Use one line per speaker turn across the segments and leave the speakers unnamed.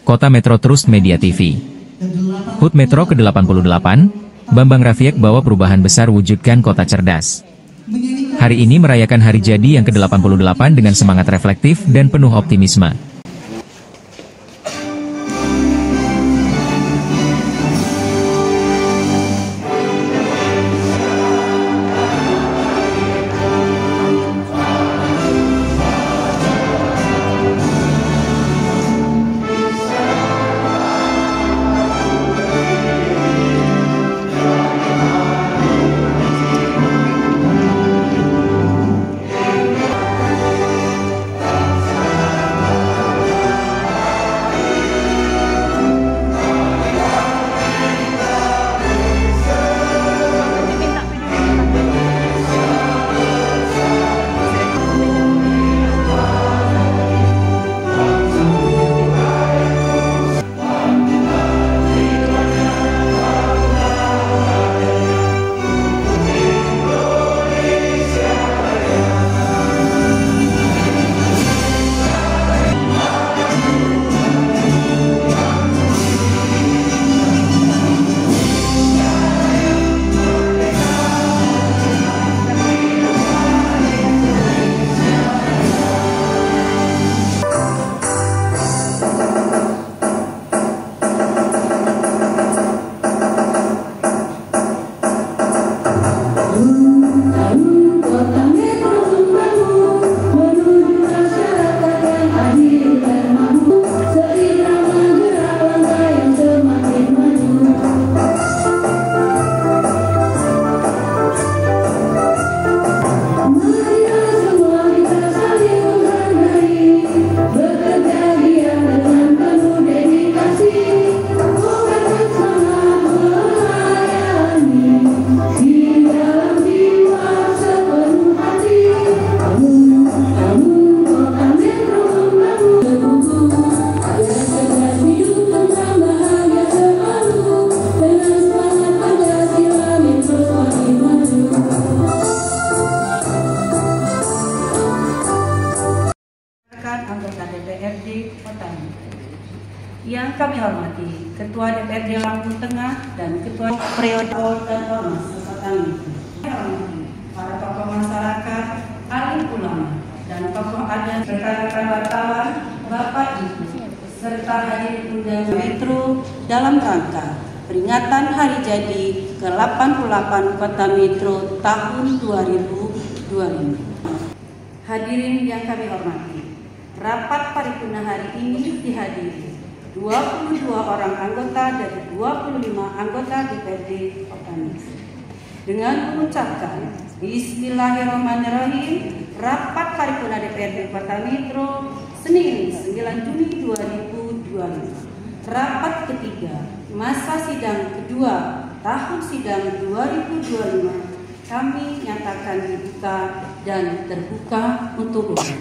Kota Metro Trust Media TV. HUT Metro ke-88, Bambang Rafiek bawa perubahan besar wujudkan kota cerdas. Hari ini merayakan hari jadi yang ke-88 dengan semangat reflektif dan penuh optimisme.
Anggota DPRD Kota Metro. Yang kami hormati Ketua DPRD Lampung Tengah dan Ketua Periode dan Ormas Kota Metro. Para tokoh masyarakat, alim ulama, dan tokoh adat, rekan-rekan wartawan, Bapak Ibu, serta hadirin undangan Metro dalam rangka peringatan hari jadi ke-88 Kota Metro tahun 2025. Hadirin yang kami hormati, rapat paripurna hari ini dihadiri 22 orang anggota dari 25 anggota DPRD Kota Metro. Dengan mengucapkan Bismillahirrahmanirrahim, rapat paripurna DPRD Kota Metro Senin 9 Juni 2025. Rapat ketiga masa sidang kedua tahun sidang 2025 kami nyatakan dibuka dan terbuka untuk umum.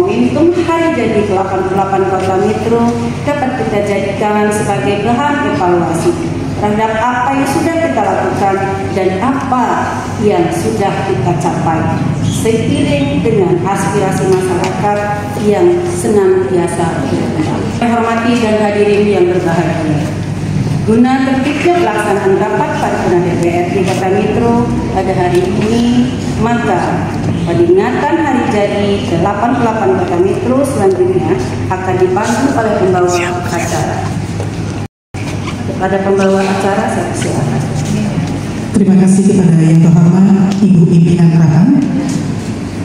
Momentum hari jadi ke-88 Kota Metro dapat kita jadikan sebagai bahan evaluasi terhadap apa yang sudah kita lakukan dan apa yang sudah kita capai, seiring dengan aspirasi masyarakat yang senantiasa berkembang. Saya hormati dan hadirin yang berbahagia, guna tertibnya pelaksanaan rapat paripurna DPRD Kota Metro pada hari ini, maka peringatan hari jadi ke-88 Kota Metro selanjutnya akan dipandu oleh pembawa acara. Kepada pembawa acara, saya silakan.
Terima kasih kepada yang terhormat Ibu Pimpinan Rahang.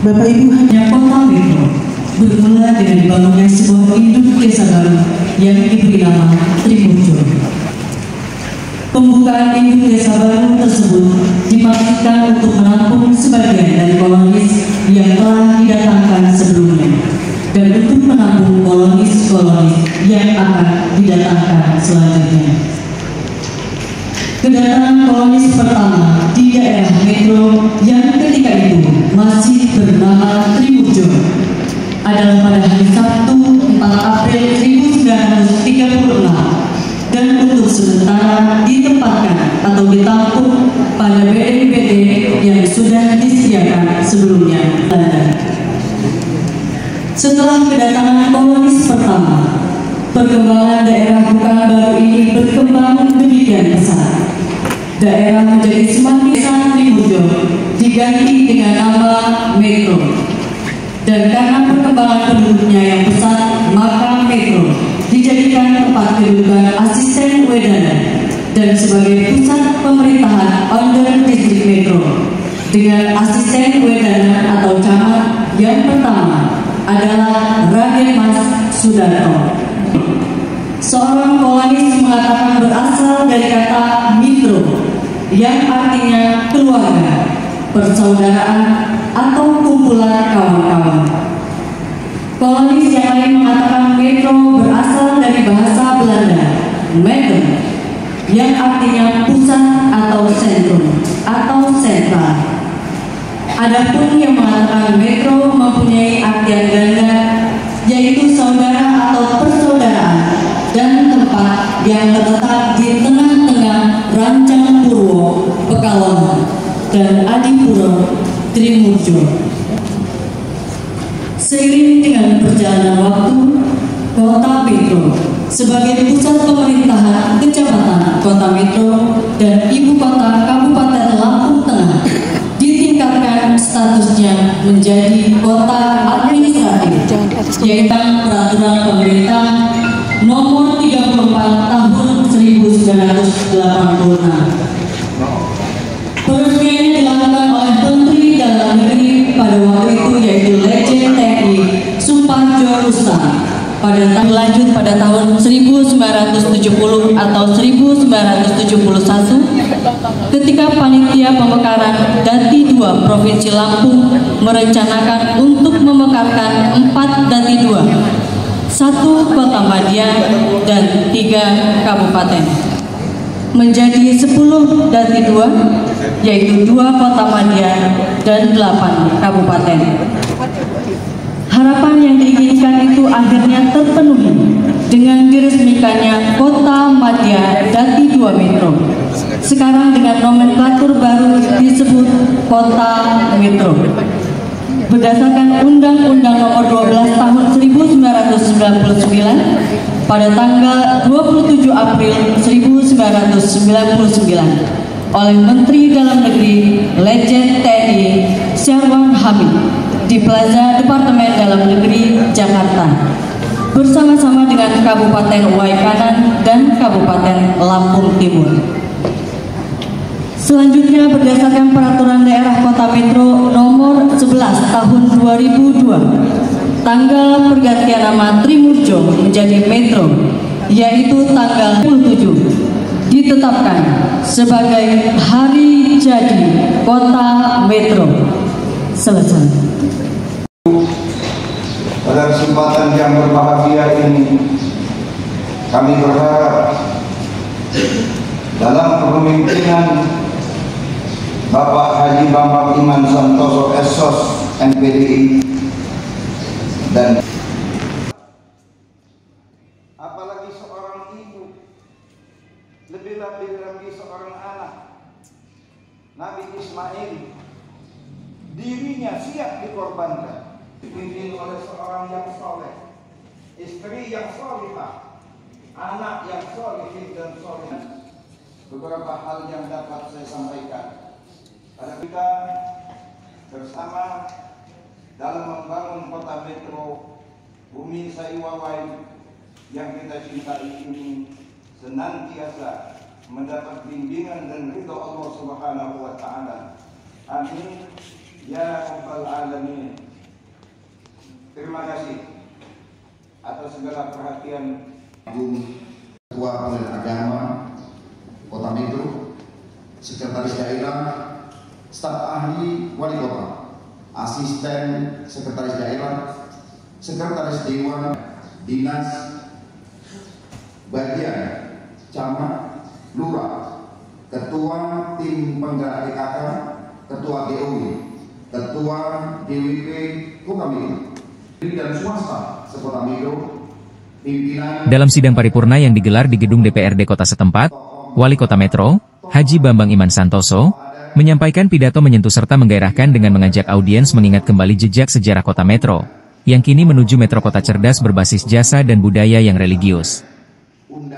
Bapak Ibu,
hanya Kota Metro bermula dengan dibangunnya sebuah induk desa baru yang diberi nama Trimurjo. Pembukaan induk desa baru tersebut dimaksudkan untuk menampung sebagian dari kolonis yang telah didatangkan sebelumnya dan untuk menampung kolonis-kolonis yang akan didatangkan selanjutnya. Kedatangan kolonis pertama di daerah Metro yang ketika itu masih bernama Trimurjo adalah pada hari Sabtu 4 April 1936 dan untuk sementara ditempatkan atau ditampung pada BNPT yang sudah disediakan sebelumnya. Setelah kedatangan kolonis pertama, perkembangan daerah Pekanbaru ini berkembang demikian pesat. Daerah menjadi semakin besar Trimurjo, diganti dengan nama Metro. Dan karena perkembangan penduduknya yang pesat, maka Metro dijadikan tempat kedudukan asisten Wedana dan sebagai pusat pemerintahan under distrik Metro. Dengan asisten Wedana atau camat yang pertama adalah Raden Mas Sudarto. Seorang kolonis mengatakan berasal dari kata mitro yang artinya keluarga, persaudaraan, atau kumpulan kawan-kawan. Kolonis yang lain mengatakan metro berasal dari bahasa Belanda, meter, yang artinya pusat atau sentrum atau sentra. Adapun yang mengatakan metro mempunyai artian ganda, yaitu saudara atau persaudaraan dan tempat yang terletak di tengah-tengah Rancang Purwo, Pekalongan, dan Adipuro, Trimurjo. Seiring dengan perjalanan waktu, Kota Metro sebagai pusat pemerintahan Kecamatan Kota Metro dan Ibu Kota Kabupaten Lampung Tengah ditingkatkan statusnya menjadi kota administratif, yaitu peraturan pemerintah nomor 34 tahun 1986. Peresmiannya dilakukan oleh Menteri Dalam Negeri pada waktu itu, yaitu Letjen TNI Suparjo Rustam. Lanjut pada tahun 1970 atau 1971 ketika panitia pemekaran Dati 2 Provinsi Lampung merencanakan untuk memekarkan 4 Dati 2, 1 Kota Madia dan 3 kabupaten menjadi 10 Dati 2, yaitu 2 Kota Madia dan 8 kabupaten. Harapan yang diinginkan itu akhirnya terpenuhi dengan diresmikannya Kota Madia Dati 2 Metro. Sekarang dengan nomenklatur baru disebut Kota Metro. Berdasarkan Undang-Undang Nomor 12 Tahun 1999 pada tanggal 27 April 1999 oleh Menteri Dalam Negeri Letjen TNI Syarwan Hamid di Plaza Departemen Dalam Negeri Jakarta bersama-sama dengan Kabupaten Waikanan dan Kabupaten Lampung Timur. Selanjutnya berdasarkan Peraturan Daerah Kota Metro Nomor 11 Tahun 2002 tanggal pergantian nama Trimurjo menjadi Metro, yaitu tanggal 27, ditetapkan sebagai hari jadi Kota Metro. Selesai.
Pada kesempatan yang berbahagia ini, kami berharap dalam kepemimpinan Bapak Haji Bambang Iman Santoso SOS NPDI dan apalagi seorang ibu, lebih-lebih lagi seorang anak, Nabi Ismail, dirinya siap dikorbankan, dipimpin oleh seorang yang soleh, istri yang solehah, anak yang soleh dan soleh. Beberapa hal yang dapat saya sampaikan pada kita bersama dalam membangun Kota Metro Bumi Saiwawai yang kita cintai ini senantiasa mendapat bimbingan dan ridho Allah Subhanahu wa Ta'ala. Amin ya rabbal alamin. Terima kasih atas segala perhatian
Ketua Pengadilan Agama Kota Metro, Sekretaris Daerah, Staf Ahli Wali Kota, Asisten Sekretaris Daerah, Sekretaris Dewan, Dinas, Bagian, Camat, Lurah, Ketua Tim Penggerak PKK, Ketua DOW, Ketua DWP Kota Metro, dan swasta sekota Metro, pimpinan.
Dalam sidang paripurna yang digelar di gedung DPRD kota setempat, Wali Kota Metro, Haji Bambang Iman Santoso, menyampaikan pidato menyentuh serta menggairahkan dengan mengajak audiens mengingat kembali jejak sejarah Kota Metro. yang kini menuju metro kota cerdas berbasis jasa dan budaya yang religius.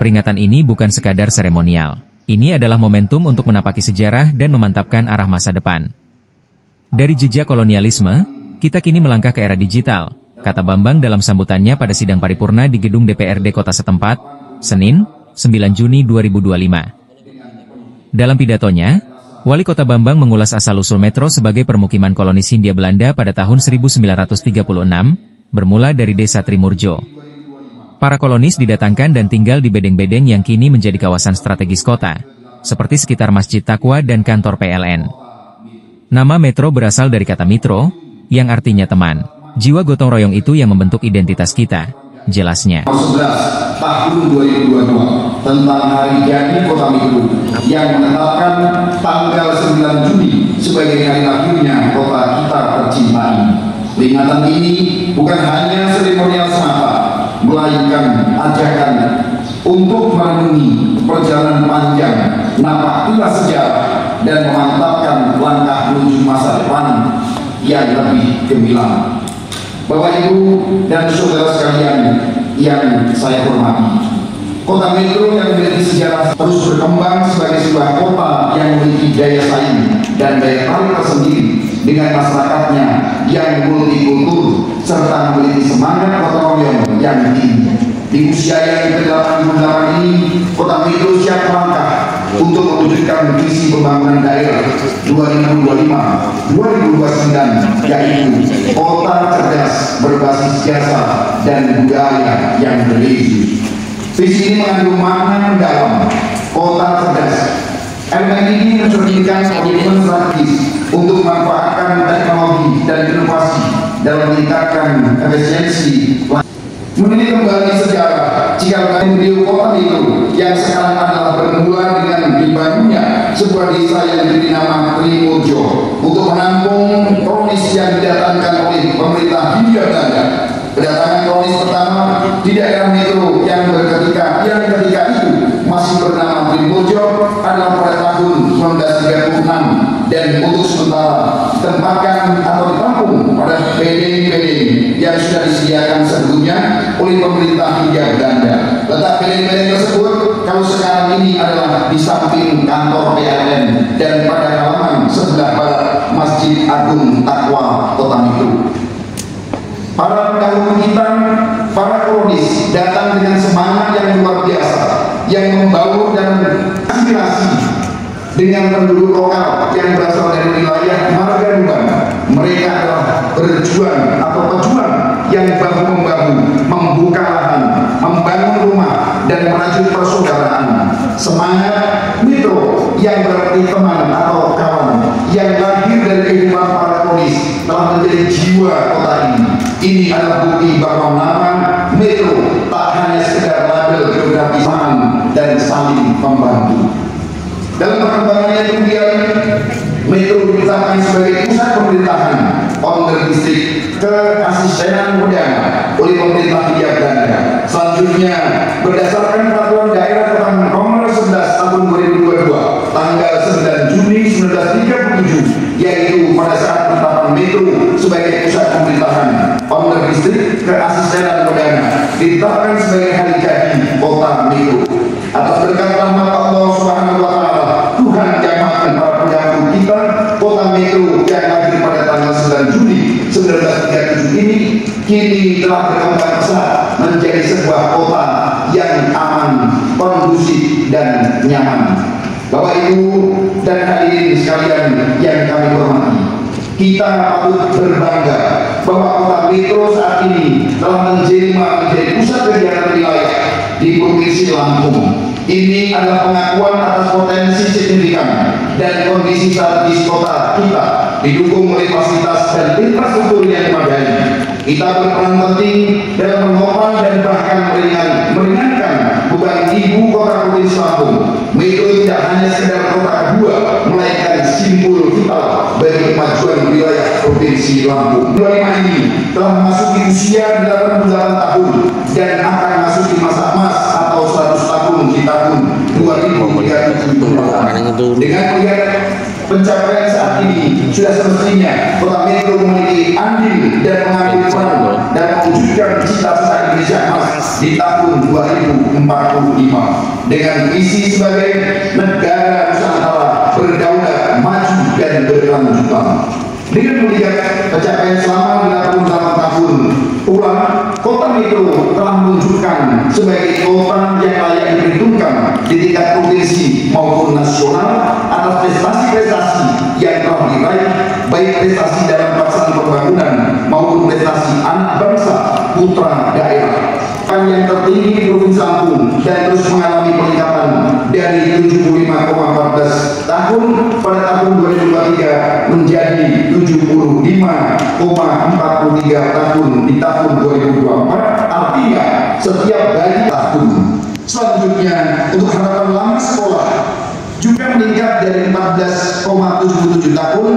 Peringatan ini bukan sekadar seremonial. Ini adalah momentum untuk menapaki sejarah dan memantapkan arah masa depan. Dari jejak kolonialisme, kita kini melangkah ke era digital, kata Bambang dalam sambutannya pada sidang paripurna di gedung DPRD kota setempat, Senin, 9 Juni 2025. Dalam pidatonya, Wali Kota Bambang mengulas asal-usul metro sebagai permukiman kolonis Hindia Belanda pada tahun 1936, bermula dari desa Trimurjo. Para kolonis didatangkan dan tinggal di bedeng-bedeng yang kini menjadi kawasan strategis kota, seperti sekitar Masjid Taqwa dan kantor PLN. Nama metro berasal dari kata mitro, yang artinya teman. Jiwa gotong royong itu yang membentuk identitas kita, jelasnya.
11 tahun 2022 tentang hari jadi Kota Mitro yang menetapkan tanggal 9 Juni sebagai hari lahirnya kota kita tercinta ini. Peringatan ini bukan hanya seremonial semata, melainkan ajakan untuk merenungi perjalanan panjang napak tilas sejarah dan memantapkan langkah menuju masa depan yang lebih gemilang. Bapak Ibu dan saudara sekalian yang saya hormati, Kota Mitro yang memiliki sejarah terus berkembang sebagai sebuah kota yang memiliki daya saing dan daya tarik tersendiri dengan masyarakatnya yang multikultur serta memiliki semangat gotong royong yang tinggi. Di usia yang ke-88 ini, Kota Mitro siap langkah untuk mewujudkan visi pembangunan daerah 2025-2029, yaitu kota cerdas berbasis jasa dan budaya yang religius. Visi ini mengandung makna mendalam. Kota cerdas, elemen ini mencerminkan komitmen strategis untuk memanfaatkan teknologi dan inovasi dalam meningkatkan efisiensi. Menilai kembali sejarah jika beliau Kota Mitro yang sekarang adalah bermula dengan dibangunnya sebuah desa yang diberi nama Trimurjo untuk menampung kolonis yang didatangkan oleh pemerintah Hindia Belanda. Kedatangan kolonis pertama di daerah Mitro yang ketika itu masih bernama Trimurjo adalah pada tahun 1936 dan untuk sementara ditempatkan atau ditampung pada bedeng-bedeng yang sudah disediakan sebelumnya oleh pemerintah Hindia Belanda. Letak bedeng-bedeng tersebut kalau sekarang ini adalah di samping kantor PLN dan pada halaman sebelah barat Masjid Agung Taqwa Kota Mitro. Para pendahulu kita, para kolonis datang dengan semangat yang luar biasa, yang membaur dan aspirasi dengan penduduk lokal yang berasal dari wilayah Marganuban. Mereka adalah berjuang atau pejuang yang bahu-membahu membuka lahan, membangun rumah dan merajut persaudaraan. Semangat Mitro yang berarti teman atau kawan yang lahir dari kehidupan para kolonis telah menjadi jiwa kota ini. Ini adalah bukti bahwa nama Mitro tak hanya sekedar label geografis dan saling membantu. Dalam perkembangannya kemudian Mitro ditetapkan sebagai pusat pemerintahan Onder Distrik Keasistenan Modern oleh pemerintah Hindia Belanda. Selanjutnya berdasarkan peraturan daerah Kota nomor 11 tahun 2022 tanggal 9 Juni 1937, yaitu pada saat penetapan Mitro sebagai pusat pemerintahan Onder Distrik Keasistenan Modern ditetapkan sebagai hari jadi Kota Mitro. Atas berkat rahmat Allah Subhanahu wa Ta'ala, Tuhan jamaahkan para pendahulu kita, Kota Mitro yang lahir pada tanggal 9 Juni 1937 ini kini telah berkembang pesat menjadi sebuah kota yang aman, kondusif dan nyaman. Bapak Ibu dan hadirin sekalian yang kami hormati, kita patut berbangga bahwa Kota Mitro saat ini telah menjelma menjadi pusat kegiatan wilayah di Provinsi Lampung. Ini adalah pengakuan atas potensi signifikan dan kondisi strategis kota kita didukung oleh fasilitas dan infrastruktur yang memadai. Kita berperan penting dalam menopang dan bahkan meringankan beban ibu kota Provinsi Lampung. Mitro tidak hanya sekedar kota kedua, melainkan simbol vital bagi kemajuan wilayah Provinsi Lampung. 25 ini telah memasuki usia 88 tahun dan akan memasuki masa emas atau 100 tahun di tahun 2037. Dengan melihat pencapaian saat saat ini sudah semestinya Kota Metro memiliki andil dan mengambil peran dan mewujudkan cita-cita Indonesia Emas di tahun 2045 dengan visi sebagai negara Nusantara berdaulat, maju dan berkelanjutan. Dengan melihat pencapaian selama 58 tahun ulang, Kota Metro telah menunjukkan sebagai kota yang layak diperhitungkan di tingkat provinsi maupun nasional atas prestasi-prestasi yang telah diraih, baik prestasi dalam pelaksanaan pembangunan maupun prestasi anak bangsa putra daerah. Yang tertinggi di Provinsi Lampung dan terus mengalami peningkatan dari 75,14 tahun pada tahun 2023 menjadi 75,43 tahun di tahun 2024, artinya setiap dari tahun. Selanjutnya untuk harapan lama sekolah juga meningkat dari 14,77 tahun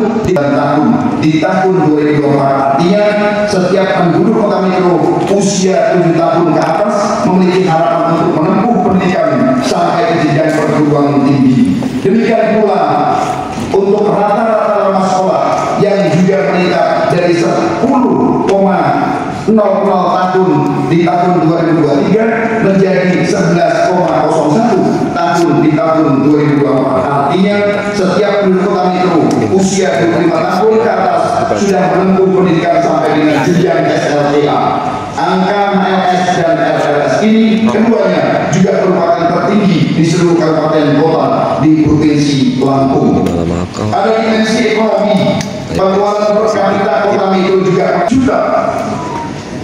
di tahun 2024, artinya setiap penduduk Kota Metro usia 7 tahun ke atas memiliki harapan untuk menempuh pendidikan sampai ke jenjang perguruan tinggi. Demikian pula untuk rata-rata lama sekolah yang juga meningkat dari 10,00 tahun di tahun 2023 menjadi 11,01 tahun di tahun 2024. Artinya setiap penduduk Kota Metro usia 25 tahun ke atas sudah menempuh pendidikan sampai dengan jenjang SLTA. Angka MLS dan LLS ini keduanya juga merupakan tertinggi di seluruh kabupaten kota di Provinsi Lampung. Ada dimensi ekonomi, pengeluaran per kapita Kota Metro juga juta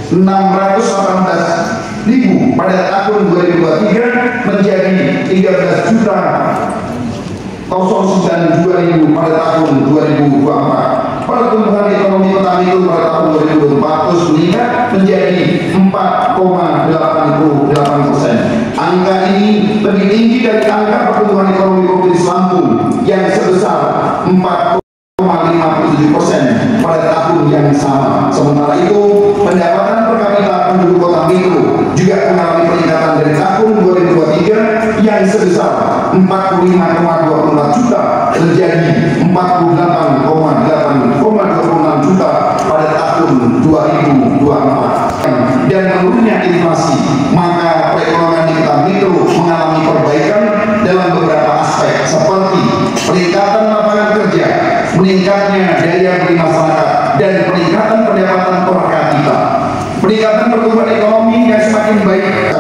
618.000 pada tahun 2023 menjadi 13.092.000 pada tahun 2024. Pertumbuhan ekonomi Kota Metro pada tahun 2024 terus meningkat menjadi 4,88%. Angka ini lebih tinggi dari angka pertumbuhan ekonomi Provinsi Lampung yang sebesar 4,57% pada tahun yang sama. Sementara itu, pendapatan per kapita penduduk Kota Metro juga mengalami peningkatan dari tahun 2023 yang sebesar 45,24 juta menjadi 48,26 juta pada tahun 2024. Dan menurunnya inflasi, maka perekonomian di Kota Metro mengalami perbaikan dalam beberapa aspek seperti peningkatan lapangan kerja, meningkatnya daya beli masyarakat, dan peningkatan pendapatan per kapita. Peningkatan pertumbuhan ekonomi yang semakin baik.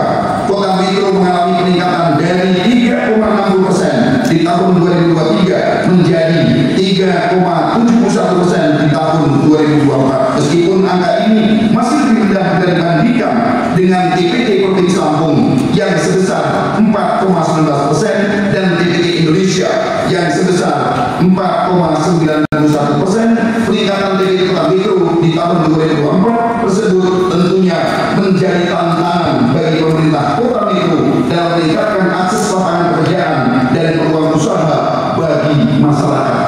Kota Metro mengalami peningkatan dari 3,60% di tahun 2023 menjadi 3,71% di tahun 2024. Meskipun angka ini masih lebih rendah dibandingkan dengan TPT Provinsi Lampung yang sebesar 4,19% dan TPT Indonesia yang sebesar 4,91%, peningkatan TPT Kota Metro di tahun 2024 tersebut tentunya menjadi tantangan bagi pemerintah Kota Metro dalam meningkatkan akses lapangan pekerjaan dan peluang usaha bagi masyarakat.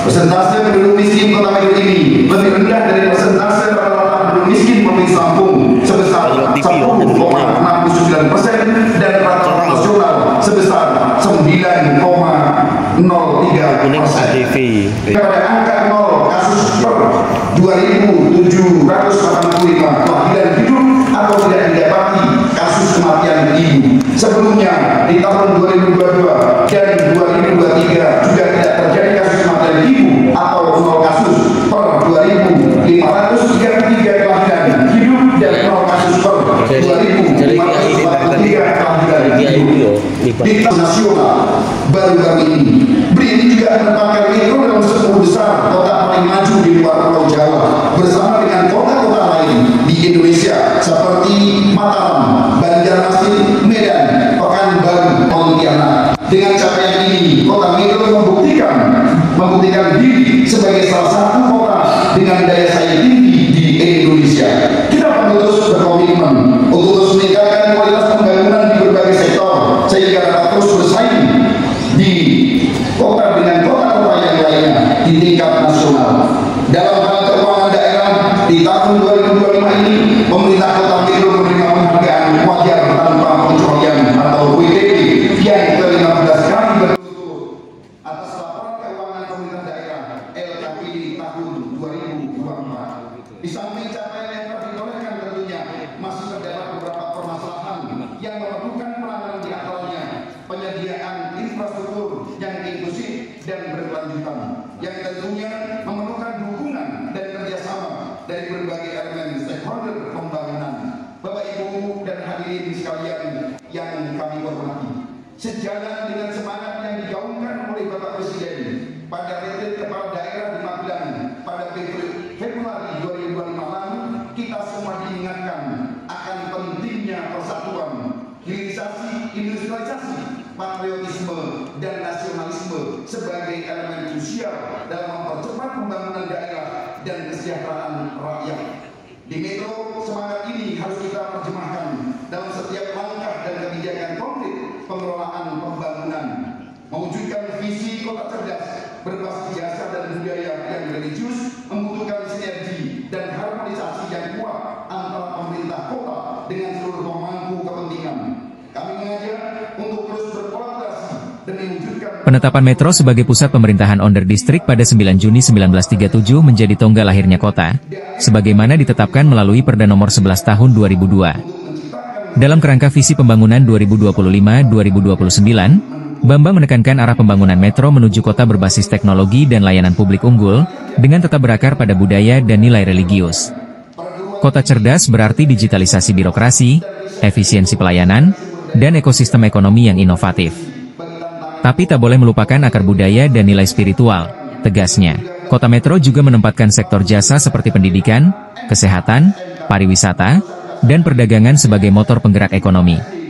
Persentase penduduk miskin Kota Metro ini lebih rendah dari persentase rata-rata penduduk miskin Provinsi Lampung sebesar 10,69% dan rata-rata nasional sebesar 9,03%. Pada angka 0 kasus per 2.785 kelahiran hidup atau tidak didapati kasus kematian ibu. Sebelumnya di tahun 2022 dan 2023 juga tidak terjadi kasus kematian ibu atau 0 kasus per 2.533 kelahiran hidup dan 0 kasus per 2.543 kelahiran hidup. Di nasional baru-baru ini BRIN juga menempatkan Metro dalam 10 besar kota paling maju di luar Pulau Jawa bersama dengan kota-kota lain di Indonesia seperti Mataram, Banjarmasin, Medan, Pekanbaru, Pontianak. Dengan capaian ini, Kota Metro membuktikan diri sebagai salah satu kota dengan daya saing tinggi di Indonesia. Kita perlu terus berkomitmen untuk terus meningkatkan kualitas pembangunan di berbagai sektor sehingga dapat terus bersaing di kota dengan kota-kota yang lainnya di tingkat nasional. Dalam hal keuangan daerah di tahun 2025 ini, pemerintah Kota Metro yang memerlukan penanganan di antaranya penyediaan infrastruktur yang inklusif dan berkelanjutan, yang tentunya memerlukan dukungan dan kerjasama dari berbagai elemen stakeholder pembangunan. Bapak, Ibu, dan hadirin sekalian yang kami hormati, sejalan dengan semangat yang digaungkan oleh Bapak Presiden pada retret kepala daerah di Magelang pada Februari 2025 lalu, kita semua diingatkan akan pentingnya persatuan, hilirisasi, industrialisasi, patriotisme, dan nasionalisme sebagai elemen krusial dalam mempercepat pembangunan daerah dan kesejahteraan rakyat. Di Metro, semangat ini harus kita terjemahkan dalam setiap langkah dan kebijakan konkret pengelolaan pembangunan, mewujudkan visi kota cerdas berbasis jasa dan budaya yang religius, membutuhkan sinergi dan harmonisasi yang kuat antara pemerintah kota dengan seluruh pemangku kepentingan. Kami mengajak untuk terus berkolaborasi demi mewujudkan
Penetapan Metro sebagai pusat pemerintahan Onder Distrik pada 9 Juni 1937 menjadi tonggak lahirnya kota, sebagaimana ditetapkan melalui Perda Nomor 11 Tahun 2002. Dalam kerangka visi pembangunan 2025-2029, Bambang menekankan arah pembangunan metro menuju kota berbasis teknologi dan layanan publik unggul, dengan tetap berakar pada budaya dan nilai religius. Kota cerdas berarti digitalisasi birokrasi, efisiensi pelayanan, dan ekosistem ekonomi yang inovatif. Tapi tak boleh melupakan akar budaya dan nilai spiritual, tegasnya. Kota metro juga menempatkan sektor jasa seperti pendidikan, kesehatan, pariwisata, dan perdagangan sebagai motor penggerak ekonomi.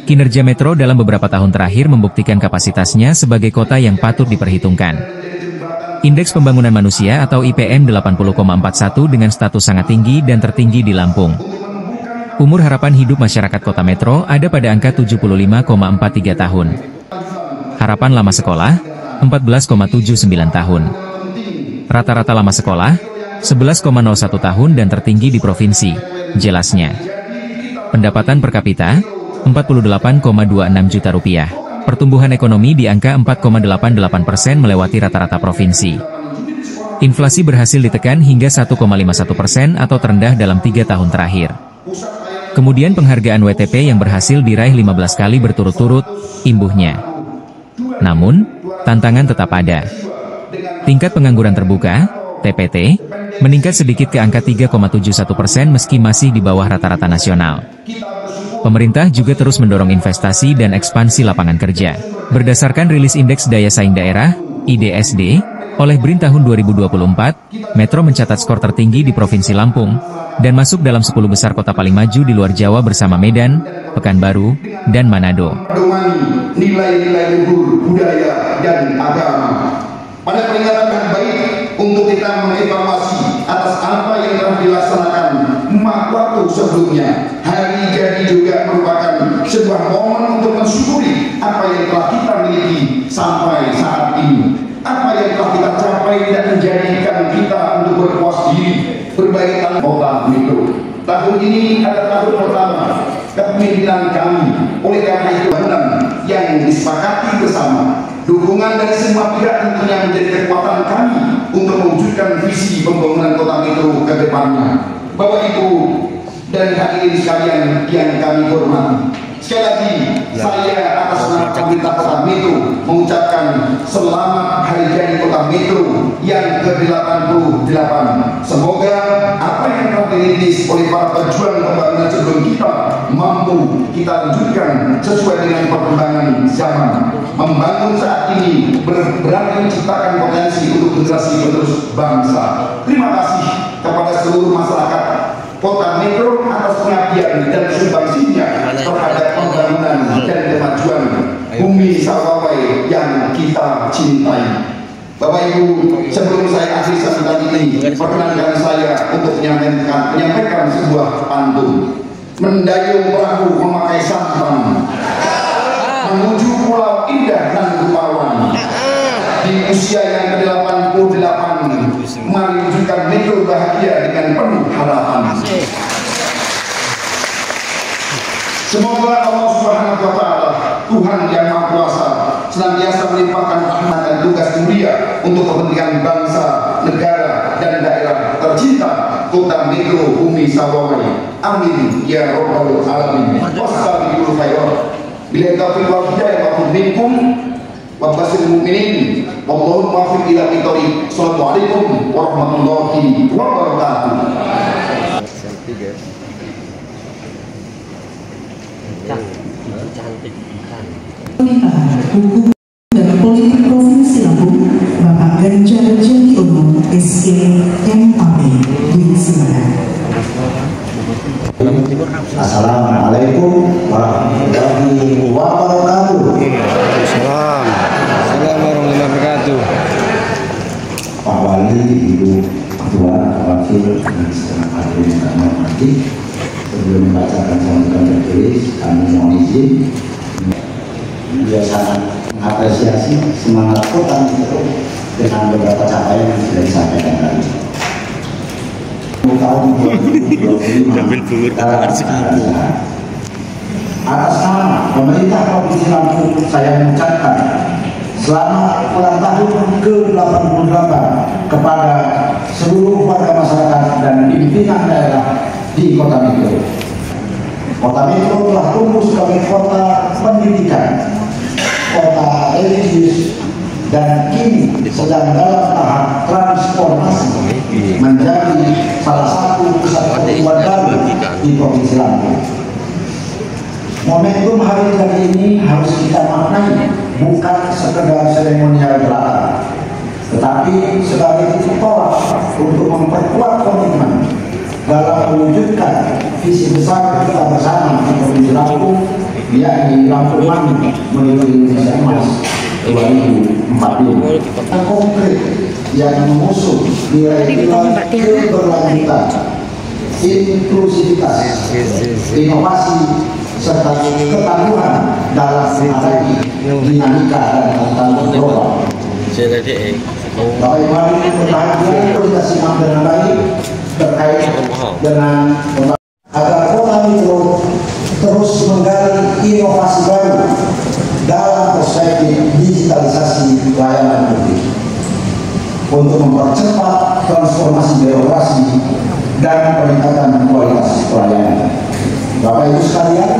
Kinerja metro dalam beberapa tahun terakhir membuktikan kapasitasnya sebagai kota yang patut diperhitungkan. Indeks Pembangunan Manusia atau IPM 80,41 dengan status sangat tinggi dan tertinggi di Lampung. Umur harapan hidup masyarakat kota metro ada pada angka 75,43 tahun. Harapan lama sekolah, 14,79 tahun. Rata-rata lama sekolah, 11,01 tahun dan tertinggi di provinsi, jelasnya. Pendapatan per kapita, 48,26 juta rupiah. Pertumbuhan ekonomi di angka 4,88% melewati rata-rata provinsi. Inflasi berhasil ditekan hingga 1,51% atau terendah dalam 3 tahun terakhir. Kemudian penghargaan WTP yang berhasil diraih 15 kali berturut-turut, imbuhnya. Namun, tantangan tetap ada. Tingkat pengangguran terbuka, TPT, meningkat sedikit ke angka 3,71% meski masih di bawah rata-rata nasional. Pemerintah juga terus mendorong investasi dan ekspansi lapangan kerja. Berdasarkan rilis Indeks Daya Saing Daerah, IDSD, oleh BRIN tahun 2024, Metro mencatat skor tertinggi di Provinsi Lampung, dan masuk dalam 10 besar kota paling maju di luar Jawa bersama Medan, Pekanbaru, dan Manado.
Nilai-nilai luhur budaya dan agama. Pada peringatan yang baik untuk kita mengevaluasi atas apa yang telah dilaksanakan waktu sebelumnya. Hari jadi juga merupakan sebuah momen untuk mensyukuri apa yang telah kita miliki sampai saat ini. Apa yang telah kita capai dan menjadikan kita untuk berpuas diri berbagai tanah kota Metro. Tahun ini adalah tahun pertama kepemimpinan kami. Oleh karena itu, bangunan yang disepakati bersama, dukungan dari semua pihak tentunya menjadi kekuatan kami untuk mewujudkan visi pembangunan kota Metro ke depannya. Bapak, Ibu, dan hadirin sekalian yang kami hormati, sekali lagi saya atas nama pemerintah kota Metro mengucapkan selamat hari jadi kota Metro yang ke-88. Semoga apa yang telah dirintis oleh para pejuang pembangunan sebelum kita mampu kita lanjutkan sesuai dengan perkembangan zaman. Membangun saat ini berarti menciptakan potensi untuk generasi penerus bangsa. Terima kasih kepada seluruh masyarakat kota Metro atas pengabdian dan sumbangsinya terhadap pembangunan dan kemajuan bumi Sawawai yang kita cintai. Bapak Ibu, sebelum saya akhiri sambutan ini, perkenankan saya untuk menyampaikan sebuah pantun. Mendayung perahu memakai sampan menuju pulau indah dan rupawan. Di usia yang ke-88, mari wujudkan Metro bahagia dengan penuh harapan. Semoga Allah Subhanahu wa Ta'ala, Tuhan yang Maha Kuasa, senantiasa melimpahkan rahmat dan tugas mulia untuk kepentingan bangsa, negara, dan daerah tercinta Kota Metro Bumi Sawawai. Amin ya rabbal alamin. Wassalamualaikum khairan. Bila taufiq wal hidayah wa minkum wa basil mu'minin. Wallahu muwaffiq ila aqwamit thoriq. Assalamualaikum warahmatullahi wabarakatuh.
Pemerintahan Hukum dan Politik Provinsi Lampung, Bapak Ganjar Jendiono, SE.MAB, Disemangat.
Assalamualaikum warahmatullahi wabarakatuh.
Assalamualaikum warahmatullahi wabarakatuh.
Pak Wali, Ibu Ketua, Wakil, dan segenap hadirin yang kami hormati. Sebelum membacakan sambutan tertulis, kami mohon izin. Beliau sangat mengapresiasi semangat Kota Metro dengan beberapa capaian yang sudah disampaikan tadi. Tahun 2025 atas nama pemerintah Provinsi Lampung, saya mengucapkan selamat ulang tahun ke-88 kepada seluruh warga masyarakat dan pimpinan daerah di Kota Metro. Kota Metro telah tumbuh sebagai kota pendidikan, kota religius, dan kini sedang dalam tahap transformasi menjadi salah satu pusat pertumbuhan baru di Provinsi Lampung. Momentum hari jadi ini harus kita maknai bukan sekedar seremonial belaka, tetapi sebagai titik tolak untuk memperkuat komitmen dalam mewujudkan visi besar kita bersama di Provinsi Lampung, yakni Lampung Maju menuju Indonesia Emas 2040. Yang konkret yang mengusung nilai-nilai keberlanjutan, inklusivitas, inovasi, serta ketangguhan dalam menghadapi dinamika dan tantangan global. Bapak Ibu berbahagia, kita simak dengan baik terkait dengan agar Kota Metro terus menggali inovasi baru dalam perspektif digitalisasi layanan publik untuk mempercepat transformasi birokrasi dan peningkatan kualitas pelayanan. Bapak Ibu sekalian,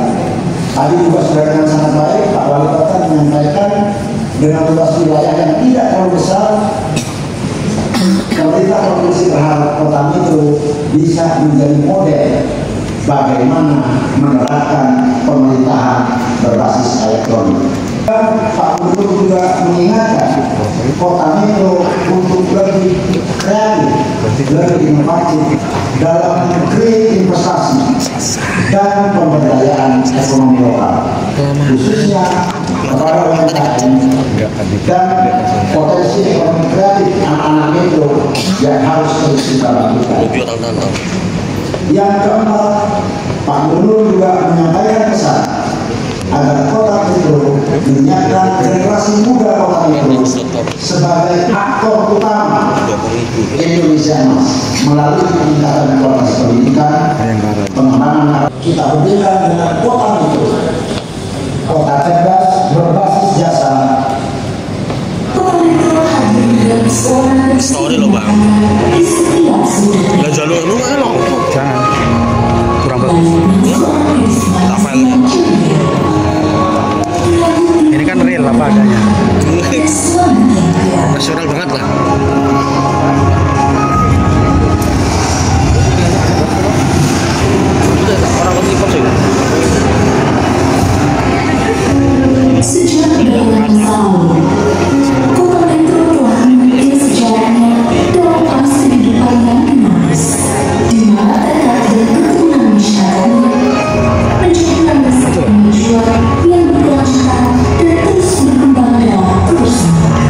tadi juga sudah dengan sangat baik Pak Wali Kota menyampaikan dengan luas wilayah yang tidak terlalu besar, pemerintah provinsi berharap Kota Metro bisa menjadi model bagaimana menerapkan pemerintahan berbasis elektronik. Pak Gubernur juga mengingatkan Kota Metro untuk lebih kreatif, lebih inovatif dalam create investasi dan pemberdayaan ekonomi lokal, khususnya kepada UMKM dan potensi ekonomi kreatif anak-anak Metro yang harus terus kita lakukan. Yang keempat, Pak Gubernur juga menyampaikan pesan agar Kota Metro menyiapkan generasi muda Kota Metro sebagai aktor utama Indonesia Emas melalui peningkatan kualitas pendidikan, pengembangan kita berikan dengan Kota Metro, kota cerdas berbasis jasa.
Kota Metro hadir menjadi seorang
Story loh bang. Gak jalur lu kan lo. Jangan. Kurang bagus. Rafael. Ini kan real apa adanya. Nasional banget lah. Orang ikut sih.
Sejak berbulan tahun, Kota Metro telah memiliki sejarahnya dalam arus kehidupan yang dinamis, di mana tekad dan keturunan masyarakatnya menjadi landasan kemajuan yang berkelanjutan dan terus berkembang dalam kebersamaan.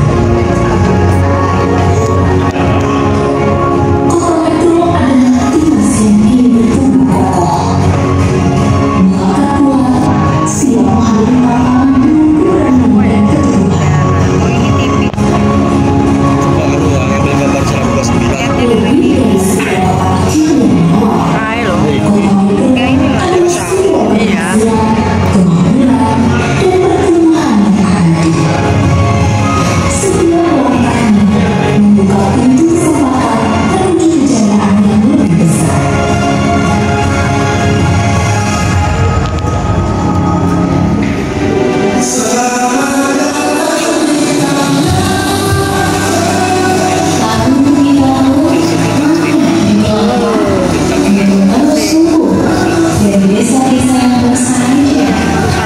desa-desa yang bersahaja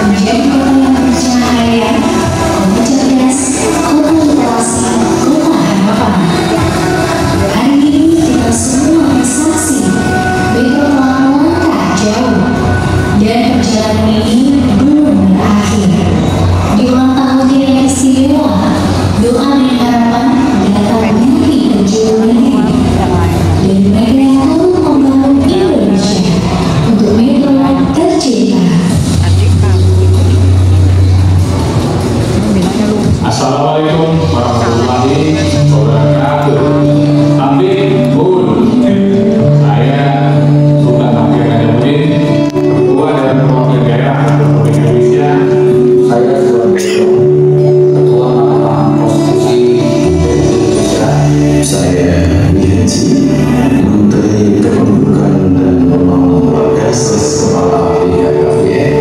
menjadi kota yang bercahaya, kota cerdas, kota literasi, kota harapan. Hari ini kita semua bersaksi Metro telah melangkah jauh dan perjalanan ini belum berakhir. Di ulang tahunnya yang istimewa, doa dan harapan datang dari penjuru negeri dan mereka yang telah membangun Indonesia untuk Metro tercinta.
Assalamualaikum warahmatullahi wabarakatuh. Amin. Saya Sultan Hakim Najamuddin, Ketua dan Perwakilan Daerah Republik Indonesia.
Saya Ketua Mahkamah Konstitusi Indonesia. Saya Haji Menteri Kependudukan dan Pembangunan Keluarga Kepala BKKBN.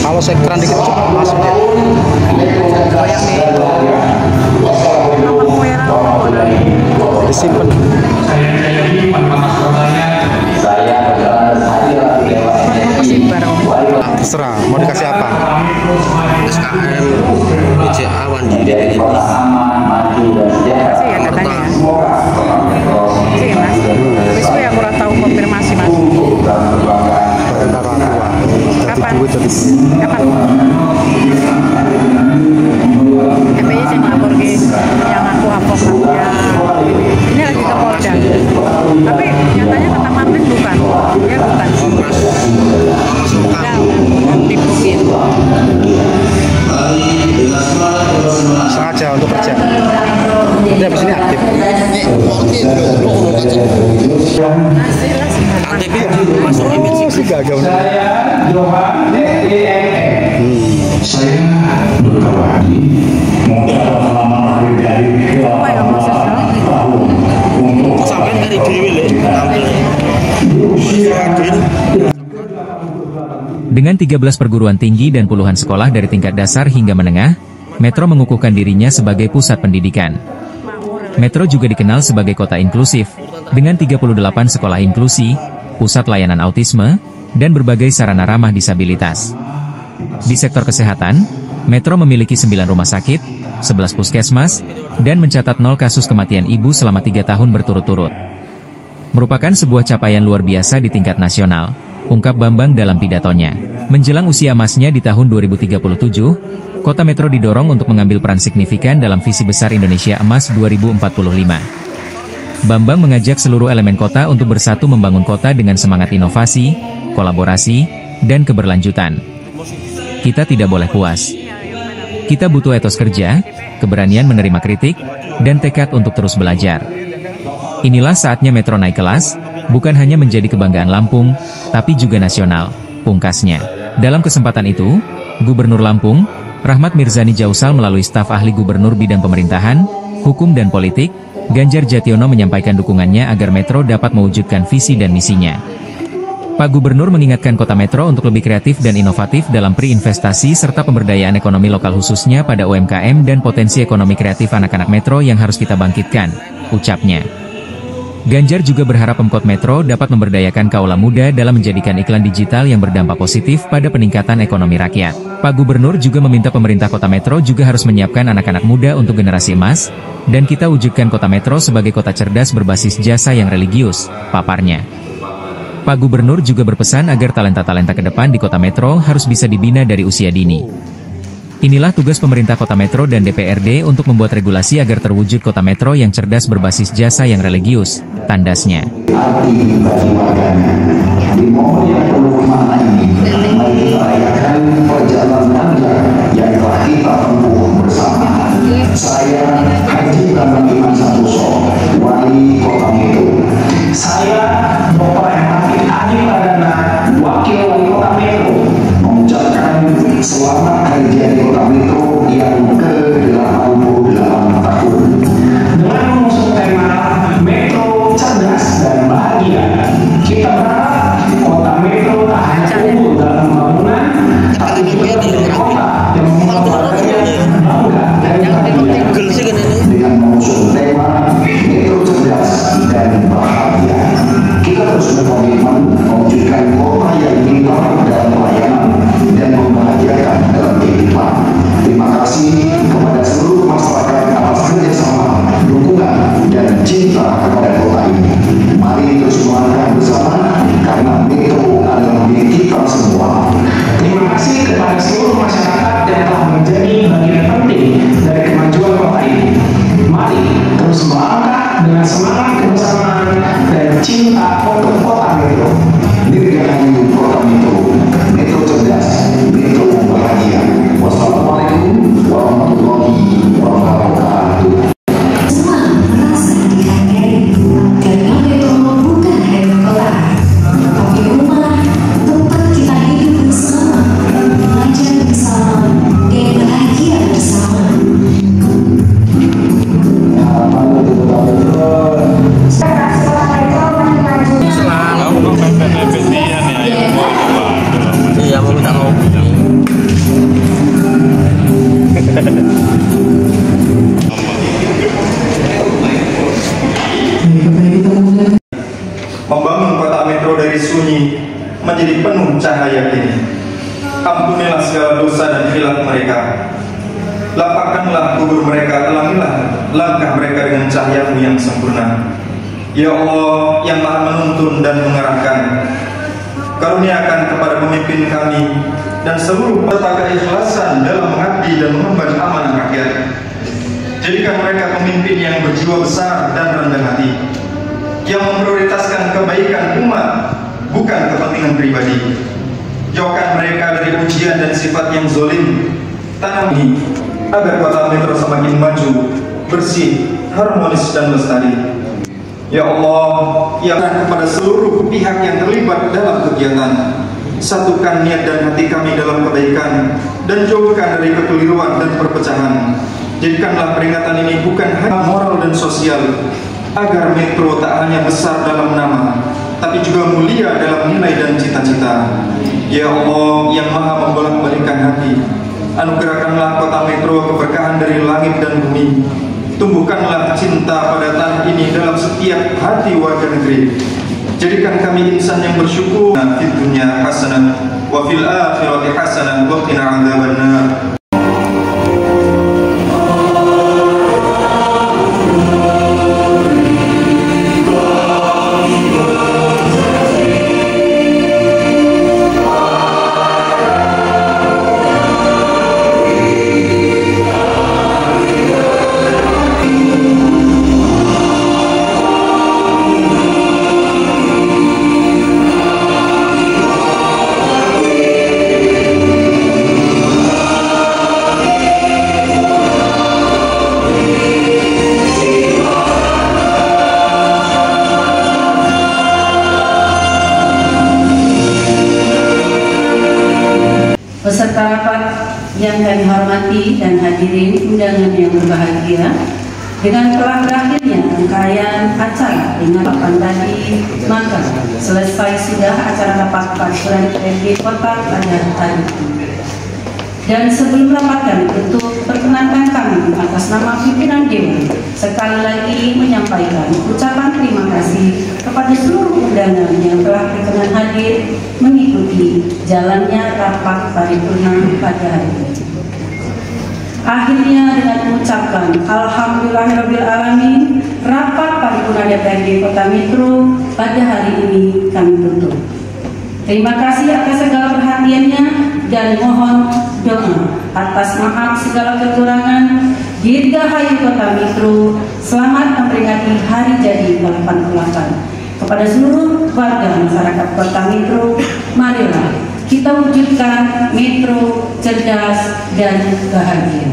Kalau sekran dikit masuk ya. Disimpan. Terserah, mau dikasih apa?
SKM BCA Wandiri ini.
Kasih ya katanya. Kasih ya mas. Besok ya kurang tahu konfirmasi mas. Kapan? Kapan? FPI saya ngelapor ke yang aku hapok ya. Ini lagi ke Polda. Tapi nyatanya kata Martin bukan. Ya bukan. Dibukin.
Sengaja untuk kerja. Udah habis ini aktif.
Aktif masuk image
gagal.
Saya berkawali
sampai dari Dewi
Dengan 13 perguruan tinggi dan puluhan sekolah dari tingkat dasar hingga menengah, Metro mengukuhkan dirinya sebagai pusat pendidikan. Metro juga dikenal sebagai kota inklusif, dengan 38 sekolah inklusi, pusat layanan autisme, dan berbagai sarana ramah disabilitas. Di sektor kesehatan, Metro memiliki 9 rumah sakit, 11 puskesmas, dan mencatat 0 kasus kematian ibu selama 3 tahun berturut-turut. Merupakan sebuah capaian luar biasa di tingkat nasional, ungkap Bambang dalam pidatonya. Menjelang usia emasnya di tahun 2037, Kota Metro didorong untuk mengambil peran signifikan dalam visi besar Indonesia Emas 2045. Bambang mengajak seluruh elemen kota untuk bersatu membangun kota dengan semangat inovasi, kolaborasi, dan keberlanjutan. Kita tidak boleh puas. Kita butuh etos kerja, keberanian menerima kritik, dan tekad untuk terus belajar. Inilah saatnya Metro naik kelas, bukan hanya menjadi kebanggaan Lampung, tapi juga nasional, pungkasnya. Dalam kesempatan itu, Gubernur Lampung, Rahmat Mirzani Jausal melalui staf ahli Gubernur bidang pemerintahan, hukum dan politik, Ganjar Jationo menyampaikan dukungannya agar Metro dapat mewujudkan visi dan misinya. Pak Gubernur mengingatkan Kota Metro untuk lebih kreatif dan inovatif dalam pre-investasi serta pemberdayaan ekonomi lokal khususnya pada UMKM dan potensi ekonomi kreatif anak-anak Metro yang harus kita bangkitkan, ucapnya. Ganjar juga berharap Pemkot Metro dapat memberdayakan kaula muda dalam menjadikan iklan digital yang berdampak positif pada peningkatan ekonomi rakyat. Pak Gubernur juga meminta pemerintah Kota Metro juga harus menyiapkan anak-anak muda untuk generasi emas, dan kita wujudkan Kota Metro sebagai kota cerdas berbasis jasa yang religius, paparnya. Pak Gubernur juga berpesan agar talenta-talenta ke depan di Kota Metro harus bisa dibina dari usia dini. Inilah tugas pemerintah Kota Metro dan DPRD untuk membuat regulasi agar terwujud Kota Metro yang cerdas berbasis jasa yang religius, tandasnya.
Di momen yang penuh makna ini, mari kita rayakan perjalanan panjang yang telah kita tempuh bersama. Saya Haji Bambang Iman Santoso, Wali Kota Metro. Saya Dr. M. Adi Pradana, Wakil Wali Kota Metro, mengucapkan selamat hari jadi Kota Metro yang ke-88 tahun. Dengan mengusung tema Metro Cerdas dan Bahagia, kita berharap Kota Metro tak hanya unggul dalam pembangunan, tapi juga menjadi kota yang membuat warganya bangga dan bahagia. Dengan mengusung tema Metro Cerdas dan Bahagia, kita terus berkomitmen mewujudkan kota yang pintar dalam pelayanan dan membahagiakan dalam kehidupan. Terima kasih kepada seluruh masyarakat atas kerjasama, dukungan, dan cinta kepada kota ini. Mari terus melangkah bersama karena Metro adalah milik kita semua. Terima kasih kepada seluruh masyarakat yang telah menjadi bagian penting dari kemajuan kota ini. Mari terus melangkah dengan semangat kebersamaan dan cinta untuk kota Metro. Dirgahayu Kota Metro, Metro Cerdas, Metro Bahagia. Wassalamualaikum warahmatullahi wabarakatuh.
Semua merasa dihargai, karena Metro bukan hanya kota, tapi rumah tempat kita hidup bersama, belajar bersama, dan bahagia bersama.
Iya, mau minta ngopi.
Membangun Kota Metro dari sunyi menjadi penuh cahaya kini. Ampunilah segala dosa dan khilaf mereka. Lapangkanlah kubur mereka, telangilah langkah mereka dengan cahaya-Mu yang sempurna. Ya Allah yang Maha menuntun dan mengarahkan, karuniakan kepada pemimpin kami dan seluruh peserta keikhlasan dalam mengabdi dan mengemban amanah rakyat. Jadikan mereka pemimpin yang berjiwa besar dan rendah hati, yang memprioritaskan kebaikan umat, bukan kepentingan pribadi. Jauhkan mereka dari ujian dan sifat yang zolim. Tanam ini agar Kota Metro semakin maju, bersih, harmonis dan lestari. Ya Allah, yang kepada seluruh pihak yang terlibat dalam kegiatan, satukan niat dan hati kami dalam kebaikan dan jauhkan dari kekeliruan dan perpecahan. Jadikanlah peringatan ini bukan hanya moral dan sosial, agar Metro tak hanya besar dalam nama, tapi juga mulia dalam nilai dan cita-cita. Ya Allah yang Maha membolak-balikkan hati, anugerahkanlah Kota Metro keberkahan dari langit dan bumi. Tumbuhkanlah cinta pada tanah ini dalam setiap hati warga negeri. Jadikan kami insan yang bersyukur. Fid dunya hasanah wa fil akhirati hasanah wa qina adzabannar.
Peserta rapat yang kami hormati dan hadirin undangan yang berbahagia, dengan telah berakhirnya rangkaian acara dengan papan tadi, maka selesai sudah acara rapat paripurna DPRD Kota pada hari ini. Dan sebelum rapat untuk perkenankan kami atas nama pimpinan Dewan sekali lagi menyampaikan ucapan terima kasih kepada seluruh undangan yang telah berkenan hadir mengikuti jalannya rapat paripurna pada hari ini. Akhirnya dengan mengucapkan Alhamdulillahirrabbilalamin, rapat paripurna DPRD Kota Metro pada hari ini kami tutup. Terima kasih atas segala perhatiannya dan mohon doa atas maaf segala kekurangan. Dirgahayu Kota Metro, selamat memperingati hari jadi ke-88. Kepada seluruh warga masyarakat Kota Metro, marilah kita wujudkan Metro cerdas dan bahagia.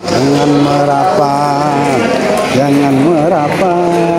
Jangan merapat, jangan merapat.